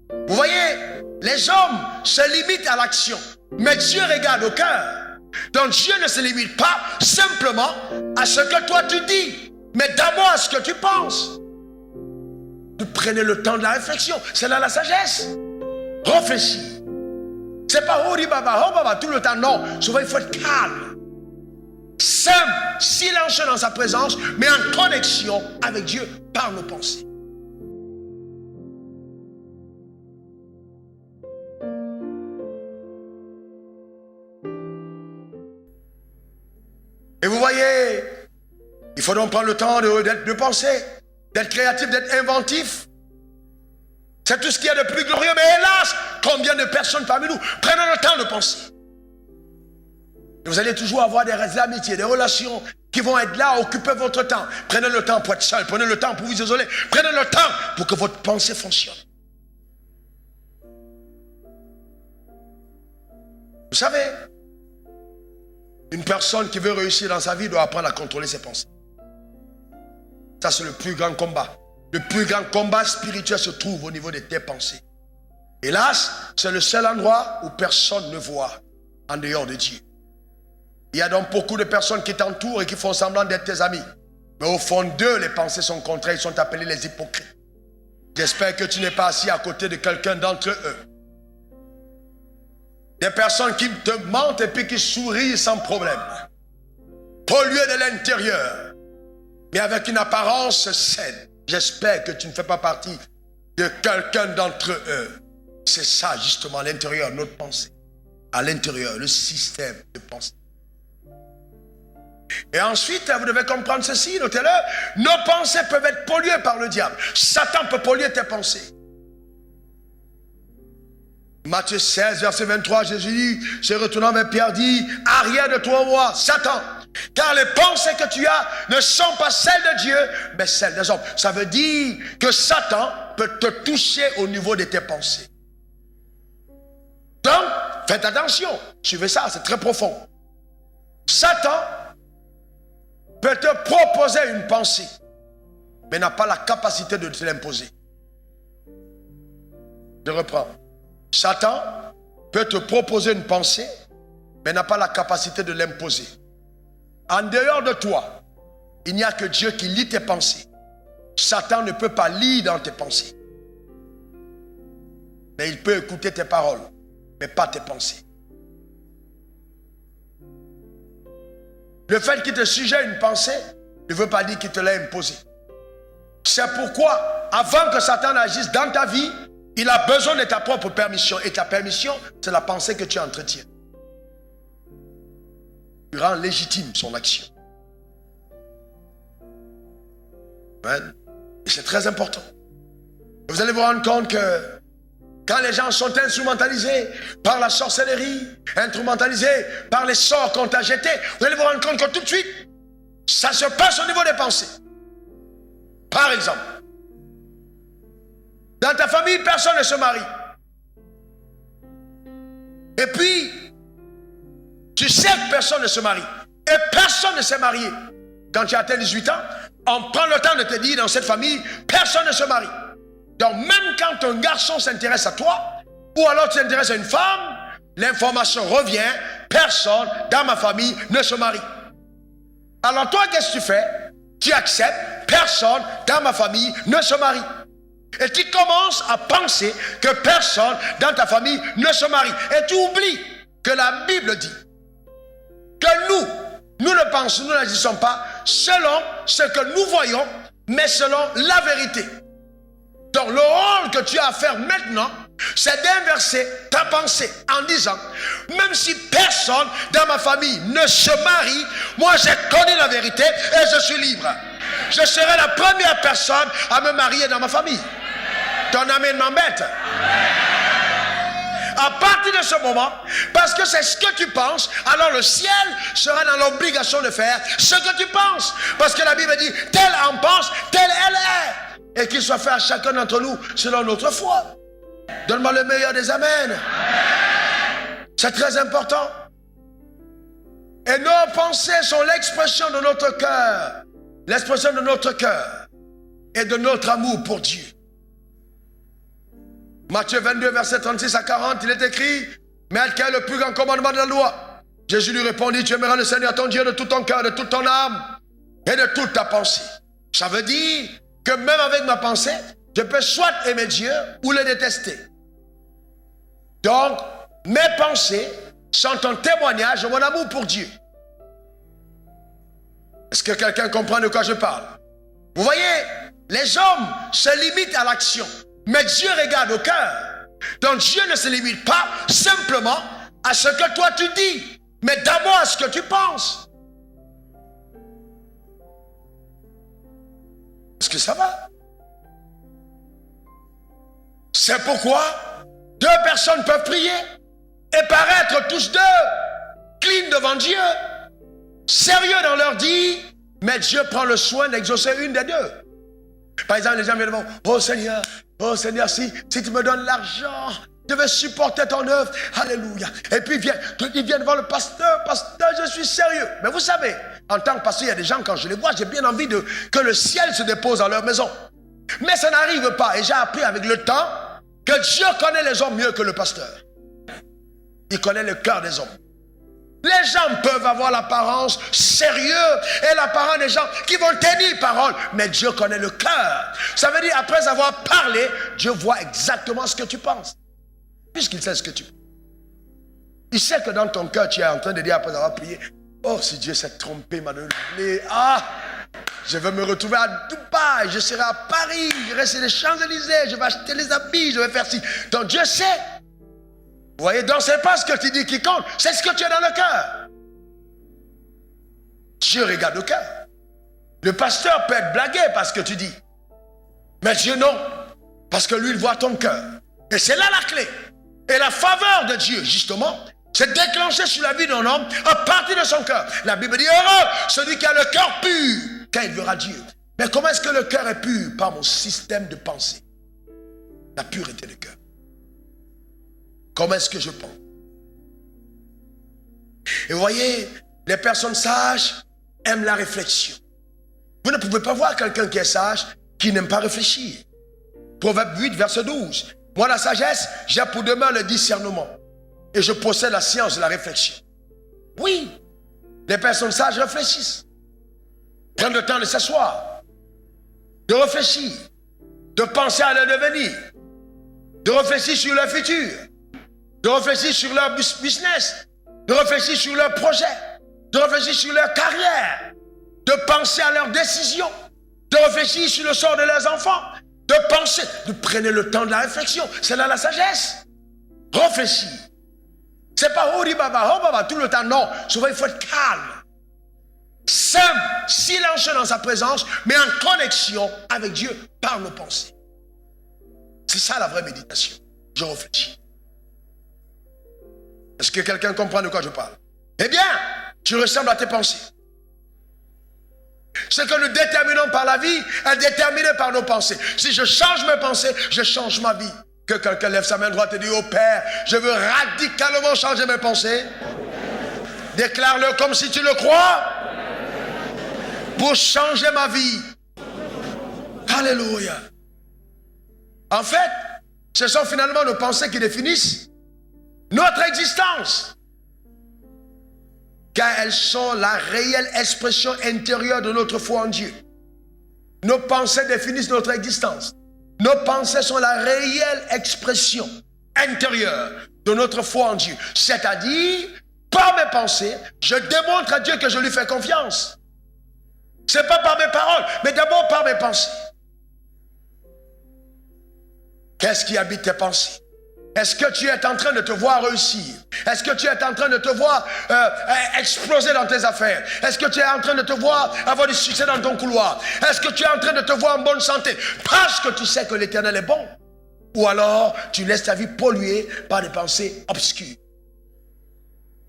Vous voyez, les hommes se limitent à l'action, mais Dieu regarde au cœur. Donc Dieu ne se limite pas simplement à ce que toi tu dis, mais d'abord à ce que tu penses. Vous prenez le temps de la réflexion, c'est là la sagesse. Réfléchis. C'est pas oh baba tout le temps, non. Souvent il faut être calme, simple, silencieux dans sa présence, mais en connexion avec Dieu par nos pensées. Et vous voyez, il faut donc prendre le temps de penser, d'être créatif, d'être inventif. C'est tout ce qu'il y a de plus glorieux. Mais hélas, combien de personnes parmi nous prennent le temps de penser. Et vous allez toujours avoir des amitiés, des relations qui vont être là, occuper votre temps. Prenez le temps pour être seul, prenez le temps pour vous isoler, prenez le temps pour que votre pensée fonctionne. Vous savez, une personne qui veut réussir dans sa vie doit apprendre à contrôler ses pensées. Ça, c'est le plus grand combat. Le plus grand combat spirituel se trouve au niveau de tes pensées. Hélas, c'est le seul endroit où personne ne voit en dehors de Dieu. Il y a donc beaucoup de personnes qui t'entourent et qui font semblant d'être tes amis. Mais au fond d'eux, les pensées sont contraires, ils sont appelés les hypocrites. J'espère que tu n'es pas assis à côté de quelqu'un d'entre eux. Des personnes qui te mentent et puis qui sourient sans problème. Polluées de l'intérieur, mais avec une apparence saine. J'espère que tu ne fais pas partie de quelqu'un d'entre eux. C'est ça justement à l'intérieur, notre pensée. À l'intérieur, le système de pensée. Et ensuite, vous devez comprendre ceci, notez-le. Nos pensées peuvent être polluées par le diable. Satan peut polluer tes pensées. Matthieu 16, verset 23, Jésus dit, se retournant vers Pierre, dit, arrière de toi, moi, Satan, car les pensées que tu as ne sont pas celles de Dieu, mais celles des hommes. Ça veut dire que Satan peut te toucher au niveau de tes pensées. Donc, faites attention, suivez ça, c'est très profond. Satan peut te proposer une pensée, mais n'a pas la capacité de te l'imposer. Je reprends. Satan peut te proposer une pensée, mais n'a pas la capacité de l'imposer. En dehors de toi, il n'y a que Dieu qui lit tes pensées. Satan ne peut pas lire dans tes pensées. Mais il peut écouter tes paroles, mais pas tes pensées. Le fait qu'il te suggère une pensée ne veut pas dire qu'il te l'a imposée. C'est pourquoi, avant que Satan agisse dans ta vie, il a besoin de ta propre permission. Et ta permission, c'est la pensée que tu entretiens. Tu rends légitime son action. Amen. Et c'est très important. Vous allez vous rendre compte que quand les gens sont instrumentalisés par la sorcellerie, instrumentalisés par les sorts qu'on t'a jetés, vous allez vous rendre compte que tout de suite, ça se passe au niveau des pensées. Par exemple, dans ta famille, personne ne se marie. Et puis, tu sais que personne ne se marie. Et personne ne s'est marié. Quand tu atteins 18 ans, on prend le temps de te dire dans cette famille, personne ne se marie. Donc même quand un garçon s'intéresse à toi, ou alors tu t'intéresses à une femme, l'information revient, personne dans ma famille ne se marie. Alors toi, qu'est-ce que tu fais? Tu acceptes, personne dans ma famille ne se marie. Et tu commences à penser que personne dans ta famille ne se marie. Et tu oublies que la Bible dit que nous ne pensons, nous n'agissons pas selon ce que nous voyons, mais selon la vérité. Donc le rôle que tu as à faire maintenant, c'est d'inverser ta pensée en disant, même si personne dans ma famille ne se marie, moi j'ai connu la vérité et je suis libre. Je serai la première personne à me marier dans ma famille. Ton amen m'embête. À partir de ce moment, parce que c'est ce que tu penses, alors le ciel sera dans l'obligation de faire ce que tu penses. Parce que la Bible dit, tel en pense, tel elle est. Et qu'il soit fait à chacun d'entre nous selon notre foi. Donne-moi le meilleur des amens. C'est très important. Et nos pensées sont l'expression de notre cœur. L'expression de notre cœur et de notre amour pour Dieu. Matthieu 22, verset 36 à 40, il est écrit, mais quel est le plus grand commandement de la loi? Jésus lui répondit, tu aimeras le Seigneur ton Dieu de tout ton cœur, de toute ton âme et de toute ta pensée. Ça veut dire que même avec ma pensée, je peux soit aimer Dieu ou le détester. Donc, mes pensées sont un témoignage de mon amour pour Dieu. Est-ce que quelqu'un comprend de quoi je parle? Vous voyez, les hommes se limitent à l'action, mais Dieu regarde au cœur. Donc Dieu ne se limite pas simplement à ce que toi tu dis, mais d'abord à ce que tu penses. Est-ce que ça va? C'est pourquoi deux personnes peuvent prier et paraître tous deux clean devant Dieu, sérieux dans leur dit, mais Dieu prend le soin d'exaucer une des deux. Par exemple, les gens viennent devant, oh Seigneur, si tu me donnes l'argent, je vais supporter ton œuvre, alléluia. Et puis ils viennent voir le pasteur, je suis sérieux. Mais vous savez, en tant que pasteur, il y a des gens, quand je les vois, j'ai bien envie que le ciel se dépose dans leur maison. Mais ça n'arrive pas, et j'ai appris avec le temps que Dieu connaît les hommes mieux que le pasteur. Il connaît le cœur des hommes. Les gens peuvent avoir l'apparence sérieuse et l'apparence des gens qui vont tenir parole, mais Dieu connaît le cœur. Ça veut dire, après avoir parlé, Dieu voit exactement ce que tu penses. Puisqu'il sait ce que tu penses. Il sait que dans ton cœur, tu es en train de dire après avoir prié, oh, si Dieu s'est trompé, m'a donné, je vais me retrouver à Dubaï, je serai à Paris, je vais rester les Champs-Élysées, je vais acheter les habits, je vais faire ci. Donc Dieu sait. Vous voyez, donc ce n'est pas ce que tu dis qui compte, c'est ce que tu as dans le cœur. Dieu regarde le cœur. Le pasteur peut être blagué parce que tu dis. Mais Dieu non, parce que lui il voit ton cœur. Et c'est là la clé. Et la faveur de Dieu, justement, c'est déclenché sur la vie d'un homme à partir de son cœur. La Bible dit, heureux celui qui a le cœur pur, quand il verra Dieu. Mais comment est-ce que le cœur est pur? Par mon système de pensée. La pureté du cœur. Comment est-ce que je pense? Et vous voyez, les personnes sages aiment la réflexion. Vous ne pouvez pas voir quelqu'un qui est sage qui n'aime pas réfléchir. Proverbe 8, verset 12. Moi, la sagesse, j'ai pour demain le discernement. Et je possède la science de la réflexion. Oui, les personnes sages réfléchissent. Prennent le temps de s'asseoir, de réfléchir, de penser à leur devenir, de réfléchir sur leur futur, de réfléchir sur leur business, de réfléchir sur leur projet, de réfléchir sur leur carrière, de penser à leurs décisions, de réfléchir sur le sort de leurs enfants, de penser, de prendre le temps de la réflexion. C'est là la sagesse. Réfléchir. C'est pas oh baba tout le temps, non. Souvent il faut être calme, simple, silencieux dans sa présence, mais en connexion avec Dieu par nos pensées. C'est ça la vraie méditation. Je réfléchis. Est-ce que quelqu'un comprend de quoi je parle? Eh bien, tu ressembles à tes pensées. Ce que nous déterminons par la vie est déterminé par nos pensées. Si je change mes pensées, je change ma vie. Que quelqu'un lève sa main droite et dit, oh Père, je veux radicalement changer mes pensées. Déclare-le comme si tu le crois. Pour changer ma vie. Alléluia. En fait, ce sont finalement nos pensées qui définissent notre existence. Car elles sont la réelle expression intérieure de notre foi en Dieu. Nos pensées définissent notre existence. Nos pensées sont la réelle expression intérieure de notre foi en Dieu. C'est-à-dire, par mes pensées, je démontre à Dieu que je lui fais confiance. Ce n'est pas par mes paroles, mais d'abord par mes pensées. Qu'est-ce qui habite tes pensées? Est-ce que tu es en train de te voir réussir? Est-ce que tu es en train de te voir exploser dans tes affaires? Est-ce que tu es en train de te voir avoir du succès dans ton couloir? Est-ce que tu es en train de te voir en bonne santé? Parce que tu sais que l'Éternel est bon. Ou alors, tu laisses ta vie polluée par des pensées obscures.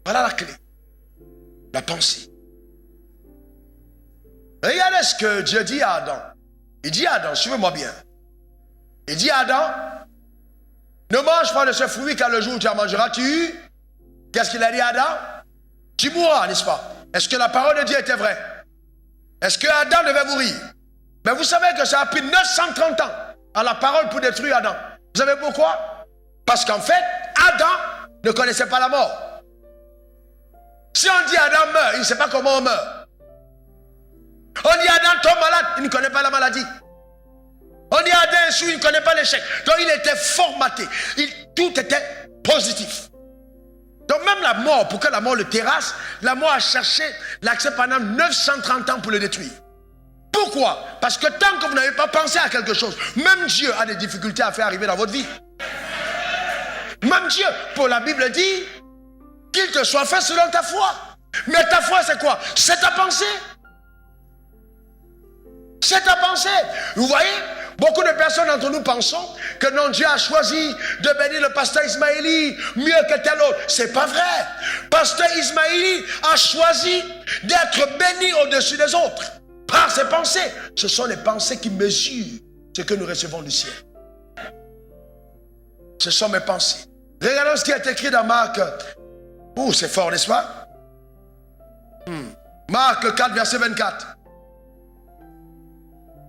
Voilà la clé. La pensée. Regardez ce que Dieu dit à Adam. Il dit à Adam, suivez-moi bien. Il dit à Adam, ne mange pas de ce fruit car le jour où tu en mangeras, qu'est-ce qu'il a dit à Adam? Tu mourras, n'est-ce pas? Est-ce que la parole de Dieu était vraie? Est-ce que Adam devait mourir? Mais vous savez que ça a pris 930 ans à la parole pour détruire Adam. Vous savez pourquoi? Parce qu'en fait, Adam ne connaissait pas la mort. Si on dit Adam meurt, il ne sait pas comment on meurt. On dit Adam tombe malade, il ne connaît pas la maladie. On dit Adam échoue, il ne connaît pas l'échec. Donc il était formaté. Tout était positif. Donc même la mort, pour que la mort le terrasse, la mort a cherché l'accès pendant 930 ans pour le détruire. Pourquoi? Parce que tant que vous n'avez pas pensé à quelque chose, même Dieu a des difficultés à faire arriver dans votre vie. Même Dieu, pour la Bible dit qu'il te soit fait selon ta foi. Mais ta foi c'est quoi? C'est ta pensée. C'est ta pensée. Vous voyez, beaucoup de personnes entre nous pensons que non, Dieu a choisi de bénir le pasteur Ismaëli mieux que tel autre. C'est pas vrai. Pasteur Ismaëli a choisi d'être béni au-dessus des autres par ses pensées. Ce sont les pensées qui mesurent ce que nous recevons du ciel. Ce sont mes pensées. Regardons ce qui est écrit dans Marc. Ouh, c'est fort, n'est-ce pas? Marc 4, verset 24.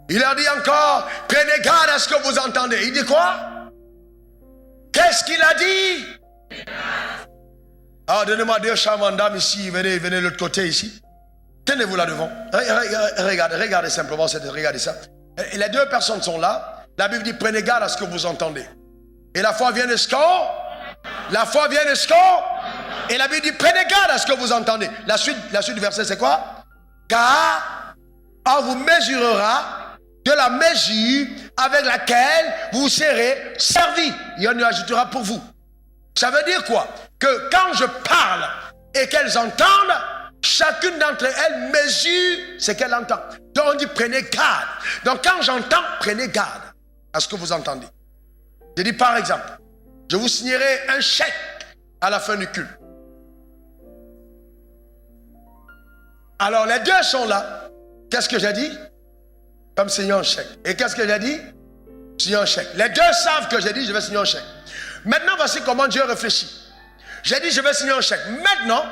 Il a dit encore, prenez garde à ce que vous entendez. Il dit quoi? Qu'est-ce qu'il a dit? Ah, donnez-moi deux charmantes dames ici. Venez de l'autre côté ici. Tenez-vous là devant. Regardez simplement, regardez ça. Et les deux personnes sont là. La Bible dit, prenez garde à ce que vous entendez. Et la foi vient de ce qu'on? La foi vient de ce qu'on? Et la Bible dit, prenez garde à ce que vous entendez. La suite du verset, c'est quoi? Car on vous mesurera de la mesure avec laquelle vous serez servi. Et on y ajoutera pour vous. Ça veut dire quoi? Que quand je parle et qu'elles entendent, chacune d'entre elles mesure ce qu'elle entend. Donc on dit prenez garde. Donc quand j'entends, prenez garde à ce que vous entendez. Je dis par exemple, je vous signerai un chèque à la fin du culte. Alors les deux sont là. Qu'est-ce que j'ai dit? Comme signer un chèque. Et qu'est-ce que j'ai dit? Signer un chèque. Les deux savent que j'ai dit je vais signer un chèque. Maintenant voici comment Dieu réfléchit. J'ai dit je vais signer un chèque. Maintenant,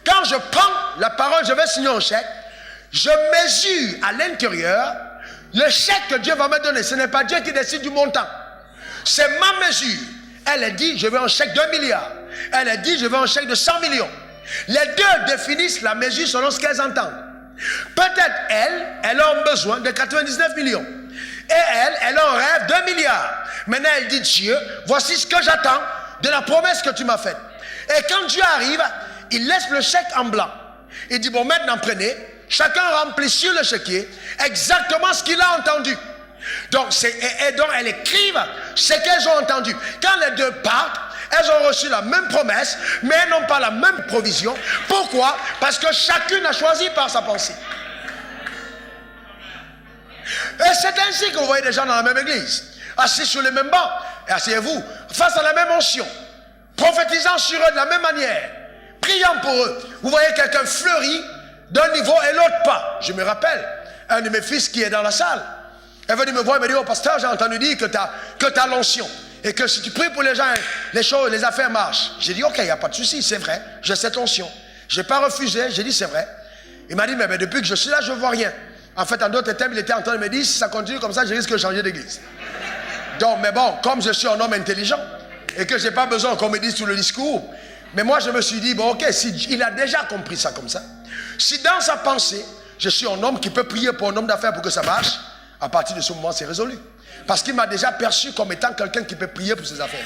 quand je prends la parole, je vais signer un chèque, je mesure à l'intérieur le chèque que Dieu va me donner. Ce n'est pas Dieu qui décide du montant. C'est ma mesure. Elle a dit je veux un chèque de 2 milliards. Elle a dit je veux un chèque de 100 millions. Les deux définissent la mesure selon ce qu'elles entendent. Peut-être elle a besoin de 99 millions. Et elle a un rêve de 2 milliards. Maintenant elle dit Dieu, voici ce que j'attends de la promesse que tu m'as faite. Et quand Dieu arrive, il laisse le chèque en blanc. Il dit bon maintenant prenez, chacun remplit sur le chéquier exactement ce qu'il a entendu. Donc elles écrivent ce qu'elles ont entendu. Quand les deux partent, elles ont reçu la même promesse, mais elles n'ont pas la même provision. Pourquoi? Parce que chacune a choisi par sa pensée. Et c'est ainsi que vous voyez des gens dans la même église, assis sur les mêmes bancs, et asseyez-vous, face à la même onction, prophétisant sur eux de la même manière, priant pour eux. Vous voyez quelqu'un fleuri d'un niveau et l'autre pas. Je me rappelle, un de mes fils qui est dans la salle, elle venait me voir et me dit, oh pasteur, j'ai entendu dire que tu as l'onction. Et que si tu pries pour les gens, les choses, les affaires marchent. J'ai dit, ok, il n'y a pas de souci, c'est vrai, j'ai cette onction. Je n'ai pas refusé, j'ai dit, c'est vrai. Il m'a dit, mais depuis que je suis là, je ne vois rien. En fait, en d'autres termes, il était en train de me dire, si ça continue comme ça, je risque de changer d'église. Donc, mais bon, comme je suis un homme intelligent, et que je n'ai pas besoin qu'on me dise tout le discours, mais moi, je me suis dit, bon, ok, si il a déjà compris ça comme ça, si dans sa pensée, je suis un homme qui peut prier pour un homme d'affaires pour que ça marche, à partir de ce moment, c'est résolu. Parce qu'il m'a déjà perçu comme étant quelqu'un qui peut prier pour ses affaires.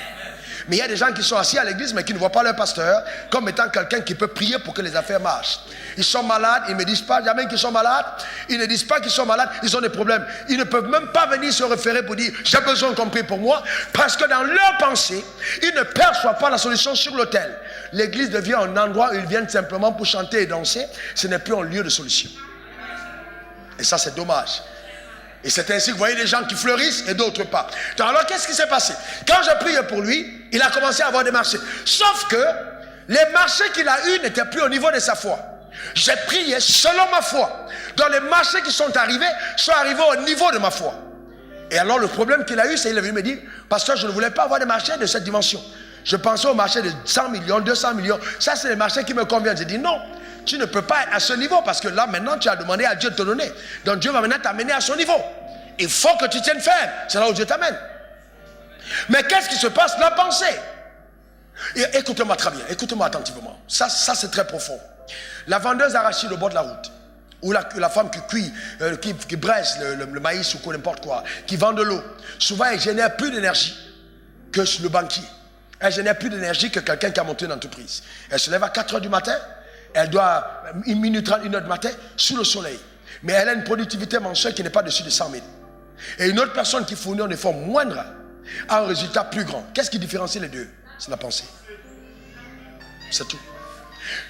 Mais il y a des gens qui sont assis à l'église mais qui ne voient pas leur pasteur comme étant quelqu'un qui peut prier pour que les affaires marchent. Ils sont malades, ils ne me disent pas jamais qu'ils sont malades. Ils ne disent pas qu'ils sont malades, ils ont des problèmes. Ils ne peuvent même pas venir se référer pour dire j'ai besoin qu'on prie pour moi. Parce que dans leur pensée, ils ne perçoivent pas la solution sur l'autel. L'église devient un endroit où ils viennent simplement pour chanter et danser. Ce n'est plus un lieu de solution. Et ça c'est dommage. Et c'est ainsi que vous voyez des gens qui fleurissent et d'autres pas. Donc, alors qu'est-ce qui s'est passé? Quand j'ai prié pour lui, il a commencé à avoir des marchés. Sauf que les marchés qu'il a eus n'étaient plus au niveau de sa foi. J'ai prié selon ma foi. Donc les marchés qui sont arrivés au niveau de ma foi. Et alors le problème qu'il a eu, c'est qu'il est venu me dire, pasteur, je ne voulais pas avoir des marchés de cette dimension. Je pensais aux marchés de 100 millions, 200 millions. Ça, c'est les marchés qui me conviennent. J'ai dit non. Tu ne peux pas être à ce niveau parce que là, maintenant, tu as demandé à Dieu de te donner. Donc Dieu va maintenant t'amener à son niveau. Il faut que tu tiennes ferme. C'est là où Dieu t'amène. Mais qu'est-ce qui se passe? La pensée. Et écoutez-moi très bien, écoutez-moi attentivement. Ça c'est très profond. La vendeuse d'arachides au bord de la route, ou la femme qui cuit, qui braise le maïs ou n'importe quoi, qui vend de l'eau, souvent elle génère plus d'énergie que le banquier. Elle génère plus d'énergie que quelqu'un qui a monté une entreprise. Elle se lève à 4 h du matin, elle doit 1 minute 30, 1 h du matin, sous le soleil. Mais elle a une productivité mensuelle qui n'est pas dessus de 100 000. Et une autre personne qui fournit un effort moindre a un résultat plus grand. Qu'est-ce qui différencie les deux? C'est la pensée. C'est tout.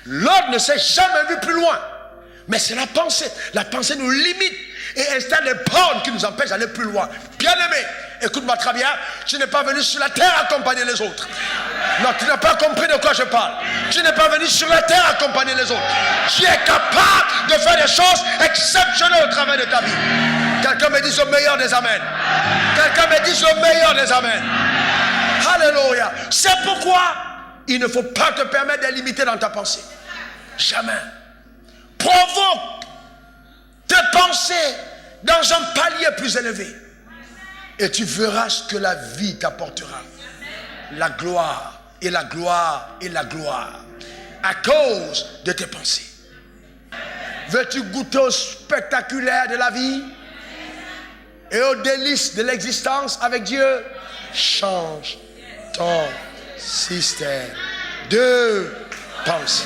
L'autre ne s'est jamais vu plus loin. Mais c'est la pensée. La pensée nous limite et installe des bornes qui nous empêchent d'aller plus loin. Bien-aimé, écoute-moi très bien. Tu n'es pas venu sur la terre accompagner les autres. Non, tu n'as pas compris de quoi je parle. Tu n'es pas venu sur la terre accompagner les autres. Tu es capable de faire des choses exceptionnelles au travers de ta vie. Quelqu'un me dise au meilleur des amens. Quelqu'un me dise au meilleur des amens. Alléluia. C'est pourquoi il ne faut pas te permettre d'être limité dans ta pensée. Jamais. Provoque tes pensées dans un palier plus élevé. Et tu verras ce que la vie t'apportera. La gloire et la gloire et la gloire. À cause de tes pensées. Veux-tu goûter au spectaculaire de la vie et aux délices de l'existence avec Dieu? Change ton système de pensée.